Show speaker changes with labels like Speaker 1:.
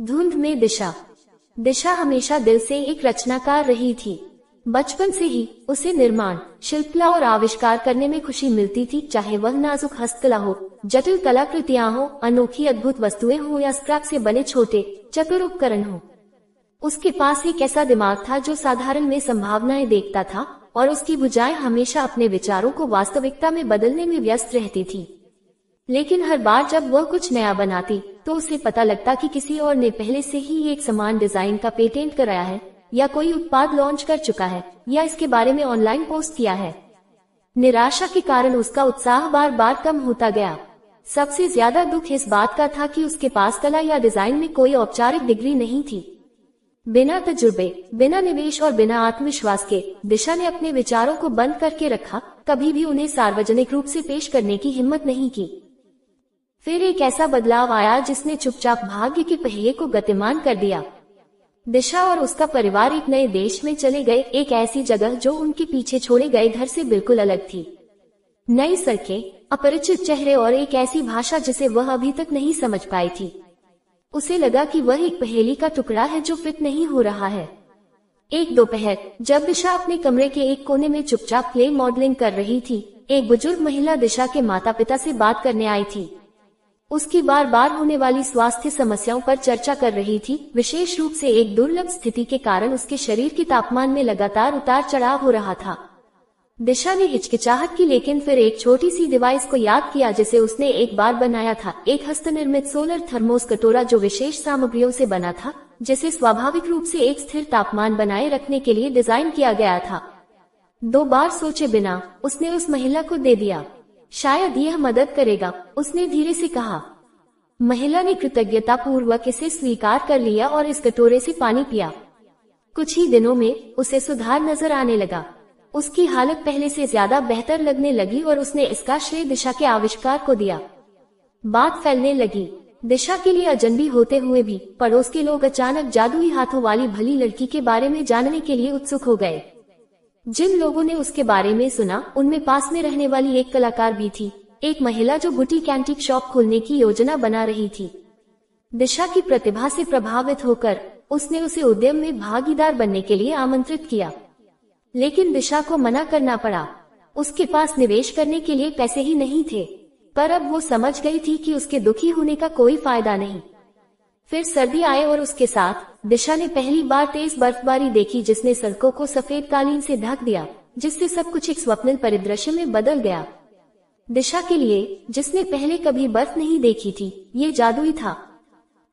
Speaker 1: धुंध में दिशा। दिशा हमेशा दिल से एक रचनाकार रही थी। बचपन से ही उसे निर्माण, शिल्पकला और आविष्कार करने में खुशी मिलती थी, चाहे वह नाजुक हस्तकला हो, जटिल कलाकृतियां हो, अनोखी अद्भुत वस्तुएं हो या स्क्रैप से बने छोटे चतुर उपकरण हो। उसके पास एक ऐसा दिमाग था जो साधारण में संभावनाएं देखता था और उसकी भुजाएं हमेशा अपने विचारों को वास्तविकता में बदलने में व्यस्त रहती थी। लेकिन हर बार जब वह कुछ नया बनाती तो उसे पता लगता कि किसी और ने पहले से ही एक समान डिजाइन का पेटेंट कराया है, या कोई उत्पाद लॉन्च कर चुका है, या इसके बारे में ऑनलाइन पोस्ट किया है। निराशा के कारण उसका उत्साह बार बार कम होता गया। सबसे ज्यादा दुख इस बात का था कि उसके पास कला या डिजाइन में कोई औपचारिक डिग्री नहीं थी। बिना तजुर्बे, बिना निवेश और बिना आत्मविश्वास के दिशा ने अपने विचारों को बंद करके रखा, कभी भी उन्हें सार्वजनिक रूप से पेश करने की हिम्मत नहीं की। फिर एक ऐसा बदलाव आया जिसने चुपचाप भाग्य के पहिए को गतिमान कर दिया। दिशा और उसका परिवार एक नए देश में चले गए, एक ऐसी जगह जो उनके पीछे छोड़े गए घर से बिल्कुल अलग थी। नई सड़कें, अपरिचित चेहरे और एक ऐसी भाषा जिसे वह अभी तक नहीं समझ पाई थी। उसे लगा कि वह एक पहेली का टुकड़ा है जो फिट नहीं हो रहा है। एक दोपहर जब दिशा अपने कमरे के एक कोने में चुपचाप क्ले मॉडलिंग कर रही थी, एक बुजुर्ग महिला दिशा के माता पिता से बात करने आई थी। उसकी बार बार होने वाली स्वास्थ्य समस्याओं पर चर्चा कर रही थी, विशेष रूप से एक दुर्लभ स्थिति के कारण उसके शरीर के तापमान में लगातार उतार चढ़ाव हो रहा था। दिशा ने हिचकिचाहट की, लेकिन फिर एक छोटी सी डिवाइस को याद किया जिसे उसने एक बार बनाया था, एक हस्तनिर्मित सोलर थर्मोस कटोरा जो विशेष सामग्रियों से बना था, जिसे स्वाभाविक रूप से एक स्थिर तापमान बनाए रखने के लिए डिजाइन किया गया था। 2 बार सोचे बिना उसने उस महिला को दे दिया। शायद यह मदद करेगा, उसने धीरे से कहा। महिला ने कृतज्ञता पूर्वक इसे स्वीकार कर लिया और इस कटोरे से पानी पिया। कुछ ही दिनों में उसे सुधार नजर आने लगा। उसकी हालत पहले से ज्यादा बेहतर लगने लगी और उसने इसका श्रेय दिशा के आविष्कार को दिया। बात फैलने लगी। दिशा के लिए अजनबी होते हुए भी पड़ोस के लोग अचानक जादुई हाथों वाली भली लड़की के बारे में जानने के लिए उत्सुक हो गए। जिन लोगों ने उसके बारे में सुना उनमें पास में रहने वाली एक कलाकार भी थी, एक महिला जो बुटीक एंटीक शॉप खोलने की योजना बना रही थी। दिशा की प्रतिभा से प्रभावित होकर उसने उसे उद्यम में भागीदार बनने के लिए आमंत्रित किया, लेकिन दिशा को मना करना पड़ा। उसके पास निवेश करने के लिए पैसे ही नहीं थे, पर अब वो समझ गई थी कि उसके दुखी होने का कोई फायदा नहीं। फिर सर्दी आए और उसके साथ दिशा ने पहली बार तेज बर्फबारी देखी जिसने सड़कों को सफेद कालीन से ढक दिया, जिससे सब कुछ एक स्वप्निल परिदृश्य में बदल गया। दिशा के लिए, जिसने पहले कभी बर्फ नहीं देखी थी, ये जादुई था।